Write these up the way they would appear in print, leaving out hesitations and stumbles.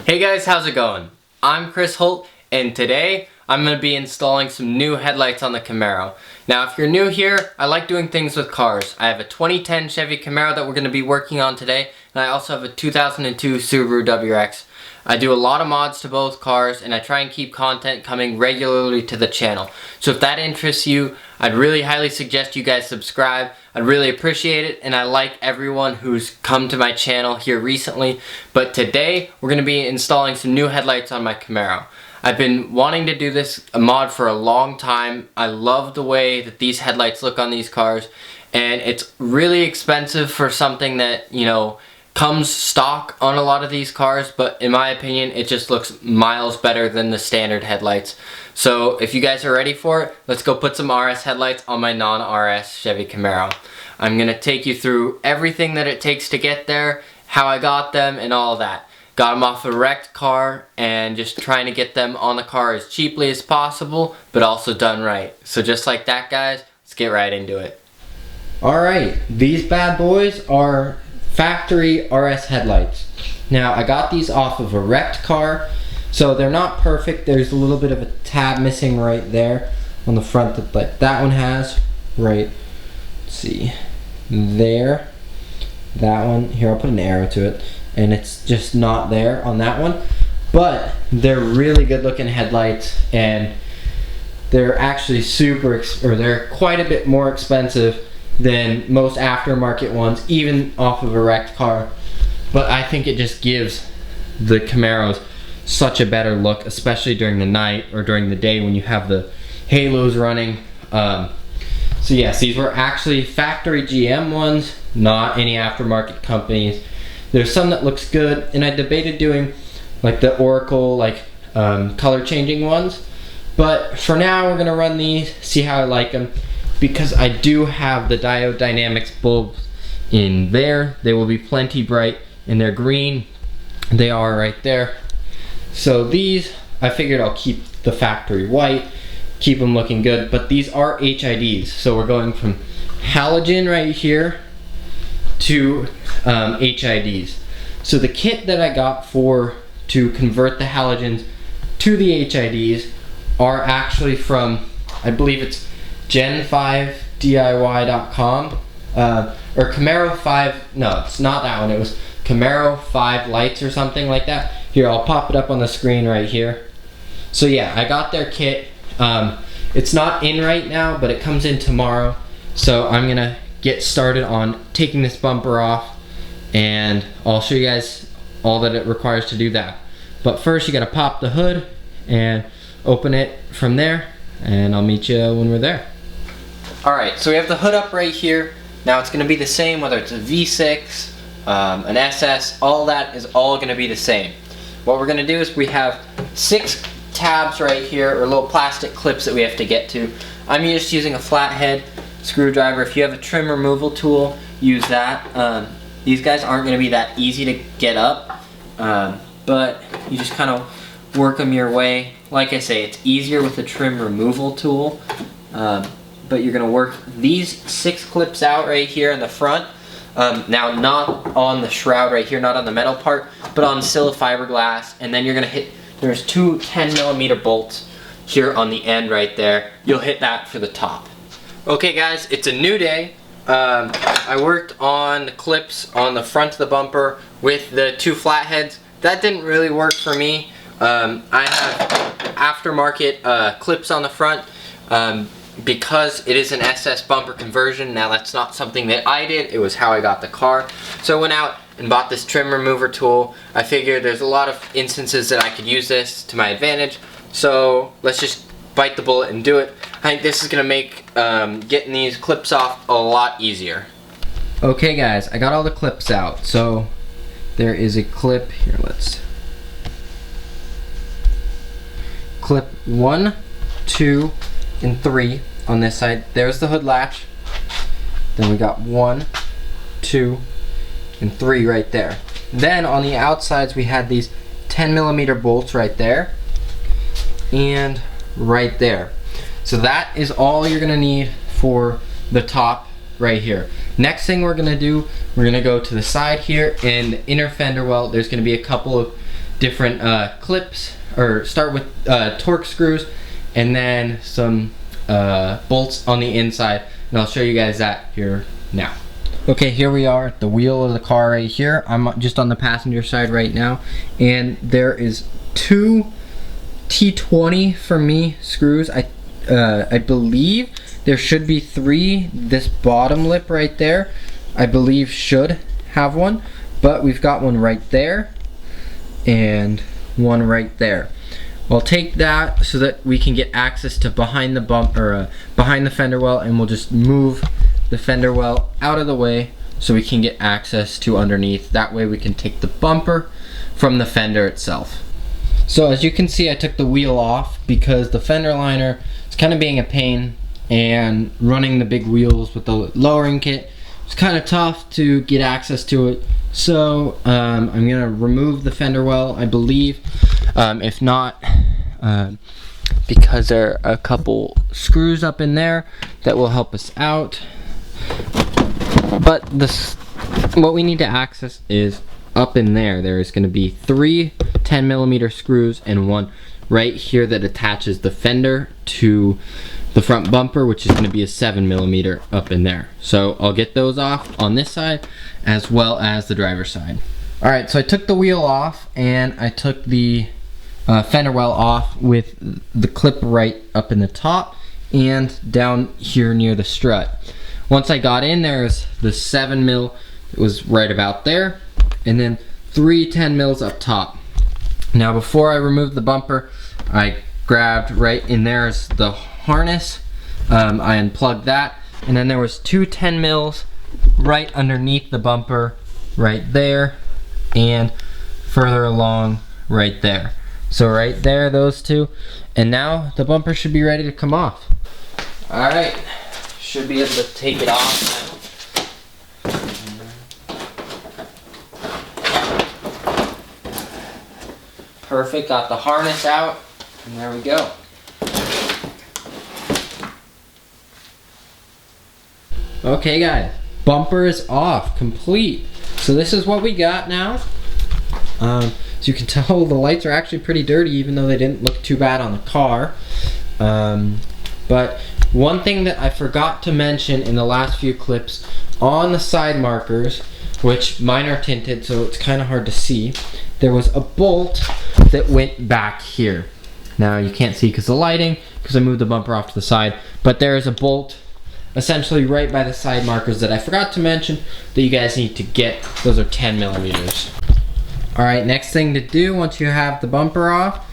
Hey guys, how's it going? I'm Chris Holt, and today I'm going to be installing some new headlights on the Camaro. Now if you're new here, I like doing things with cars. I have a 2010 Chevy Camaro that we're going to be working on today, and I also have a 2002 Subaru WRX. I do a lot of mods to both cars, and I try and keep content coming regularly to the channel. So if that interests you, I'd really highly suggest you guys subscribe. I'd really appreciate it, and I like everyone who's come to my channel here recently. But today, we're going to be installing some new headlights on my Camaro. I've been wanting to do this mod for a long time. I love the way that these headlights look on these cars, and it's really expensive for something that, you know, comes stock on a lot of these cars, but in my opinion it just looks miles better than the standard headlights. So if you guys are ready for it, let's go put some RS headlights on my non-RS Chevy Camaro. I'm gonna take you through everything that it takes to get there, how I got them, and all that. Got them off a wrecked car and just trying to get them on the car as cheaply as possible, but also done right. So just like that, guys, let's get right into it. Alright, these bad boys are factory RS headlights. Now I got these off of a wrecked car, so they're not perfect. There's a little bit of a tab missing right there on the front that like that one has. Right, let's see, there, that one here, I'll put an arrow to it, and it's just not there on that one. But they're really good looking headlights, and they're actually they're quite a bit more expensive than most aftermarket ones, even off of a wrecked car. But I think it just gives the Camaros such a better look, especially during the night or during the day when you have the halos running. So yes, these were actually factory GM ones, not any aftermarket companies. There's some that looks good, and I debated doing like the Oracle color changing ones, but for now we're gonna run these, see how I like them, because I do have the Diode Dynamics bulbs in there. They will be plenty bright, and they're green. They are right there. So these, I figured I'll keep the factory white, keep them looking good, but these are HIDs. So we're going from halogen right here to HIDs. So the kit that I got to convert the halogens to the HIDs are actually from, I believe it's Gen5DIY.com or Camaro 5, no, it's not that one, it was Camaro 5 lights or something like that. Here, I'll pop it up on the screen right here. So yeah, I got their kit. It's not in right now, but it comes in tomorrow. So I'm gonna get started on taking this bumper off, and I'll show you guys all that it requires to do that. But first you gotta pop the hood and open it from there, and I'll meet you when we're there. Alright, so we have the hood up right here. Now it's going to be the same whether it's a V6, an SS, all that is all going to be the same. What we're going to do is we have 6 tabs right here, or little plastic clips that we have to get to. I'm just using a flathead screwdriver. If you have a trim removal tool, use that. These guys aren't going to be that easy to get up, but you just kind of work them your way. Like I say, it's easier with the trim removal tool. But you're going to work these 6 clips out right here in the front. Now not on the shroud right here, not on the metal part, but on still a fiberglass. And then you're going to hit, there's 2 10mm bolts here on the end right there. You'll hit that for the top. Okay guys, it's a new day. I worked on the clips on the front of the bumper with the 2 flatheads. That didn't really work for me. I have aftermarket clips on the front. Because it is an SS bumper conversion. Now that's not something that I did, it was how I got the car. So I went out and bought this trim remover tool. I figured there's a lot of instances that I could use this to my advantage, so let's just bite the bullet and do it. I think this is going to make getting these clips off a lot easier. Okay guys, I got all the clips out. So there is a clip here, let's clip 1, 2, and 3 on this side. There's the hood latch. Then we got 1, 2, and 3 right there. Then on the outsides we had these 10mm bolts right there and right there. So that is all you're gonna need for the top right here. Next thing we're gonna do, we're gonna go to the side here, and the inner fender well, there's gonna be a couple of different clips, or start with torque screws and then some bolts on the inside, and I'll show you guys that here now. Okay, here we are at the wheel of the car right here. I'm just on the passenger side right now, and there is 2 T20 for me screws. I believe there should be 3. This bottom lip right there, I believe, should have one, but we've got one right there and one right there. We'll take that so that we can get access to behind the bumper, behind the fender well, and we'll just move the fender well out of the way so we can get access to underneath. That way we can take the bumper from the fender itself. So as you can see, I took the wheel off because the fender liner is kind of being a pain, and running the big wheels with the lowering kit, it's kind of tough to get access to it. So I'm gonna remove the fender well, I believe. If not, because there are a couple screws up in there that will help us out. But what we need to access is up in there. There is going to be 3 10mm screws and one right here that attaches the fender to the front bumper, which is going to be a 7mm up in there. So I'll get those off on this side as well as the driver's side. Alright, so I took the wheel off and I took the fender well off with the clip right up in the top and down here near the strut. Once I got in, there's the 7mm, it was right about there, and then 3 10mm up top. Now before I removed the bumper, I grabbed right in there is the harness. I unplugged that, and then there was 2 10mm right underneath the bumper right there, and further along right there. So right there, those 2, and now the bumper should be ready to come off. Alright, should be able to take it off now. Perfect, got the harness out, and there we go. Okay guys, bumper is off, complete. So this is what we got now. As you can tell, the lights are actually pretty dirty, even though they didn't look too bad on the car. But one thing that I forgot to mention in the last few clips, on the side markers, which mine are tinted so it's kind of hard to see, there was a bolt that went back here. Now you can't see because of the lighting, because I moved the bumper off to the side, but there is a bolt essentially right by the side markers that I forgot to mention that you guys need to get. Those are 10mm. Alright, next thing to do once you have the bumper off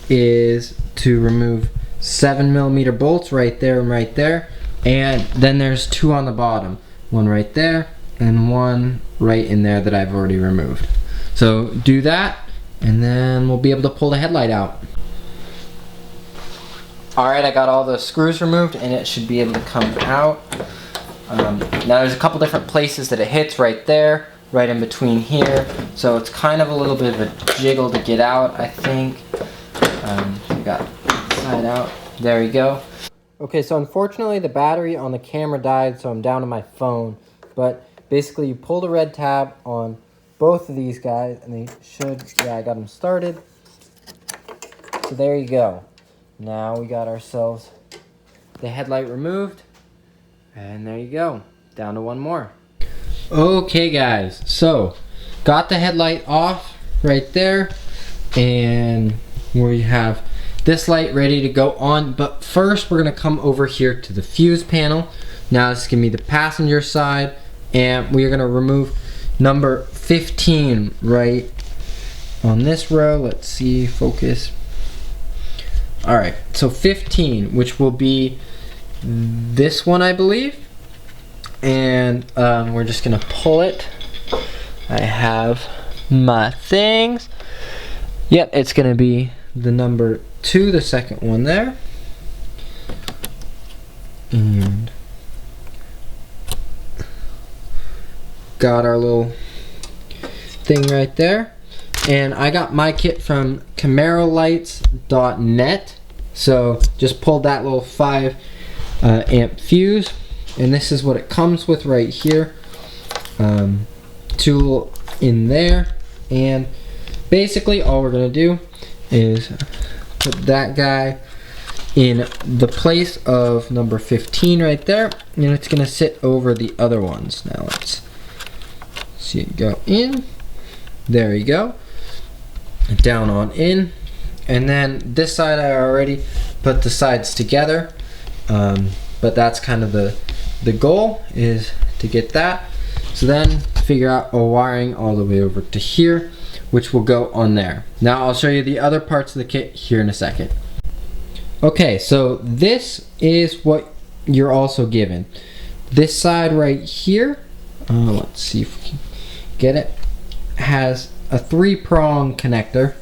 is to remove 7mm bolts right there and right there, and then there's 2 on the bottom, one right there and one right in there that I've already removed. So do that, and then we'll be able to pull the headlight out. Alright, I got all the screws removed and it should be able to come out. Now there's a couple different places that it hits, right there, right in between here, so it's kind of a little bit of a jiggle to get out, I think. We got side out, there we go. Okay, so unfortunately the battery on the camera died, so I'm down to my phone, but basically you pull the red tab on both of these guys and they should, yeah, I got them started. So there you go. Now we got ourselves the headlight removed, and there you go, down to one more. Okay guys, so got the headlight off right there, and we have this light ready to go on, but first we're going to come over here to the fuse panel. Now this is going to be the passenger side, and we are going to remove number 15 right on this row. Let's see, focus. Alright, so 15, which will be this one, I believe. And we're just gonna pull it. I have my things. Yep, it's gonna be the number 2, the second one there. And got our little thing right there. And I got my kit from CamaroLights.net. So just pulled that little 5 amp fuse, and this is what it comes with right here. 2 in there, and basically all we're gonna do is put that guy in the place of number 15 right there, and it's gonna sit over the other ones. Now let's see it go in. There you go. Down on in. And then this side I already put the sides together, but that's kind of the goal, is to get that. So then figure out a wiring all the way over to here, which will go on there. Now I'll show you the other parts of the kit here in a second. Okay, so this is what you're also given. This side right here, let's see if we can get it, has a 3-prong connector,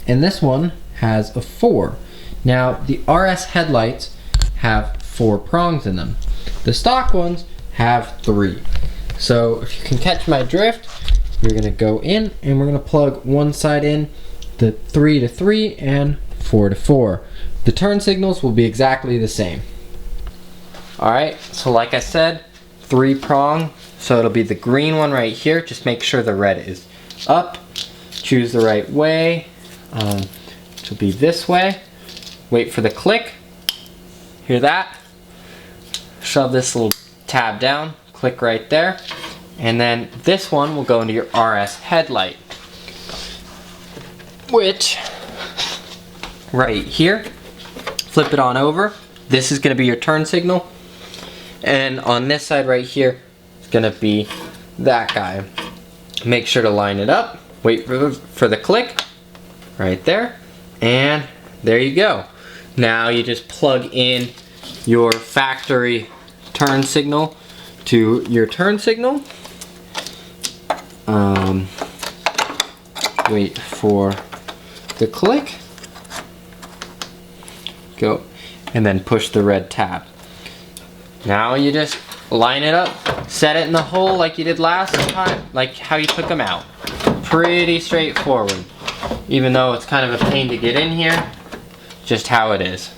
and this one has a 4. Now the RS headlights have 4 prongs in them. The stock ones have 3. So if you can catch my drift, you're gonna go in and we're gonna plug one side in, the 3 to 3 and 4 to 4. The turn signals will be exactly the same. Alright, so like I said, 3-prong, so it'll be the green one right here. Just make sure the red is up. Choose the right way. It'll be this way. Wait for the click. Hear that? Shove this little tab down, click right there, and then this one will go into your RS headlight, which right here, flip it on over. This is going to be your turn signal, and on this side right here it's going to be that guy. Make sure to line it up, wait for the click right there, and there you go. Now you just plug in your factory turn signal to your turn signal. Wait for the click. Go, and then push the red tab. Now you just line it up, set it in the hole like you did last time, like how you took them out. Pretty straightforward. Even though it's kind of a pain to get in here, just how it is.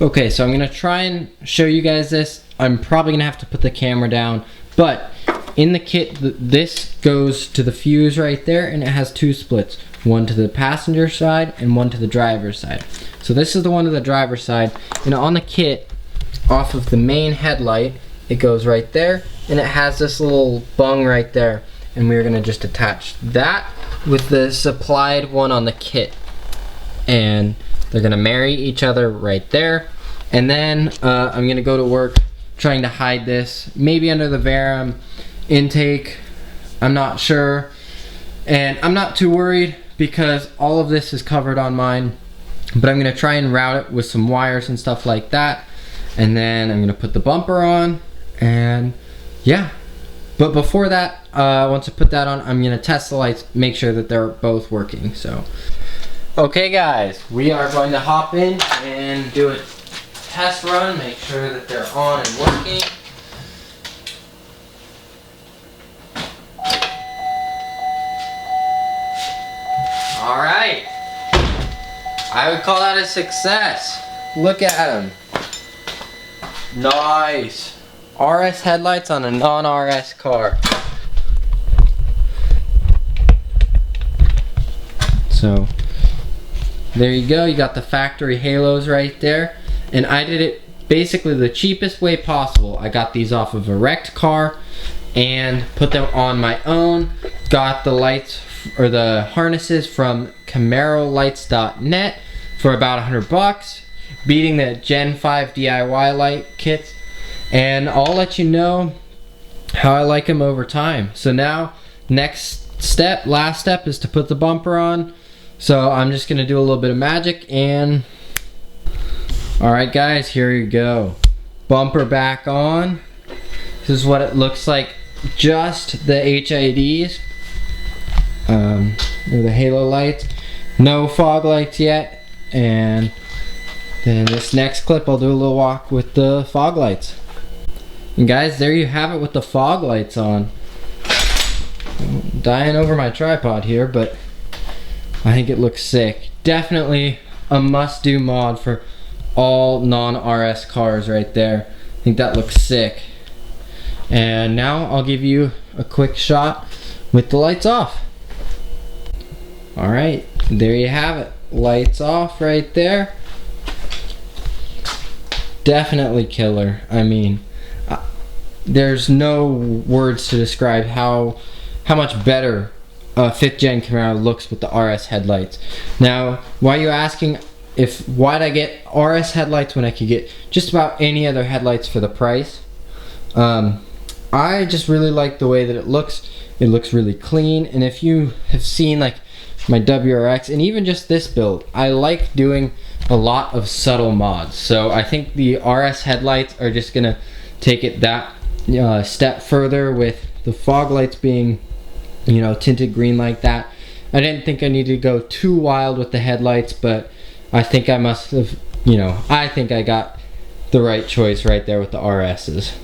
Okay, so I'm gonna try and show you guys this. I'm probably gonna have to put the camera down, but in the kit, this goes to the fuse right there, and it has 2 splits. One to the passenger side and one to the driver's side. So this is the one to the driver's side, and on the kit, off of the main headlight, it goes right there, and it has this little bung right there, and we're gonna just attach that with the supplied one on the kit, and they're gonna marry each other right there. And then I'm gonna go to work trying to hide this, maybe under the Verum intake, I'm not sure. And I'm not too worried because all of this is covered on mine, but I'm gonna try and route it with some wires and stuff like that. And then I'm gonna put the bumper on, and yeah. But before that, once I put that on, I'm gonna test the lights, make sure that they're both working. So, okay guys, we are going to hop in and do a test run, make sure that they're on and working. Alright, I would call that a success. Look at them. Nice. RS headlights on a non-RS car. So there you go, you got the factory halos right there. And I did it basically the cheapest way possible. I got these off of a wrecked car and put them on my own. Got the lights or the harnesses from CamaroLights.net for about $100, beating the Gen 5 DIY light kits. And I'll let you know how I like them over time. So now, next step, last step, is to put the bumper on. So I'm just gonna do a little bit of magic and... Alright guys, here you go. Bumper back on. This is what it looks like, just the HIDs. Or the halo lights. No fog lights yet. And then this next clip I'll do a little walk with the fog lights. And guys, there you have it with the fog lights on. I'm dying over my tripod here, but I think it looks sick. Definitely a must-do mod for all non-RS cars right there. I think that looks sick. And now I'll give you a quick shot with the lights off. Alright, there you have it. Lights off right there. Definitely killer. I mean, there's no words to describe how much better 5th gen Camaro looks with the RS headlights. Now, why are you asking why'd I get RS headlights when I could get just about any other headlights for the price? I just really like the way that it looks. It looks really clean, and if you have seen like my WRX and even just this build, I like doing a lot of subtle mods. So I think the RS headlights are just gonna take it that step further, with the fog lights being, you know, tinted green like that. I didn't think I needed to go too wild with the headlights, but I think I must have, you know, I think I got the right choice right there with the RS's.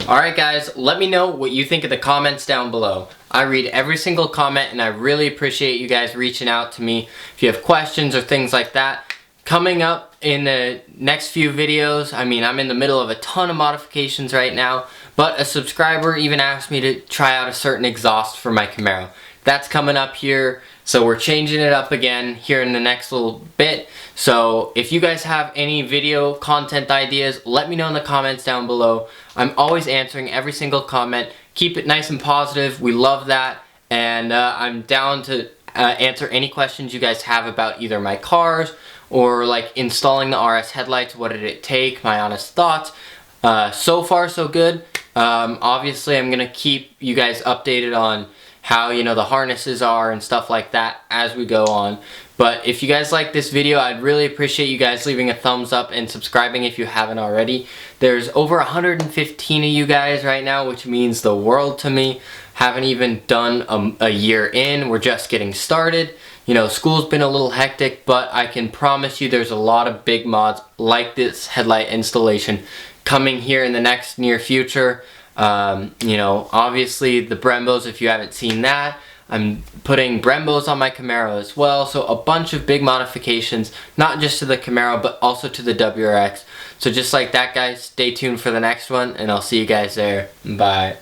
Alright guys, let me know what you think in the comments down below. I read every single comment and I really appreciate you guys reaching out to me. If you have questions or things like that, coming up in the next few videos, I mean, I'm in the middle of a ton of modifications right now, but a subscriber even asked me to try out a certain exhaust for my Camaro. That's coming up here, so we're changing it up again here in the next little bit. So if you guys have any video content ideas, let me know in the comments down below. I'm always answering every single comment. Keep it nice and positive. We love that. And I'm down to answer any questions you guys have about either my cars or like installing the RS headlights. What did it take? My honest thoughts. So far so good. Obviously I'm gonna keep you guys updated on how, you know, the harnesses are and stuff like that as we go on. But if you guys like this video, I'd really appreciate you guys leaving a thumbs up and subscribing if you haven't already. There's over 115 of you guys right now, which means the world to me. Haven't even done a year in. We're just getting started. You know, school's been a little hectic, but I can promise you there's a lot of big mods like this headlight installation coming here in the next near future. You know, obviously the Brembos, if you haven't seen that, I'm putting Brembos on my Camaro as well. So a bunch of big modifications, not just to the Camaro, but also to the WRX. So just like that, guys, stay tuned for the next one, and I'll see you guys there. Bye.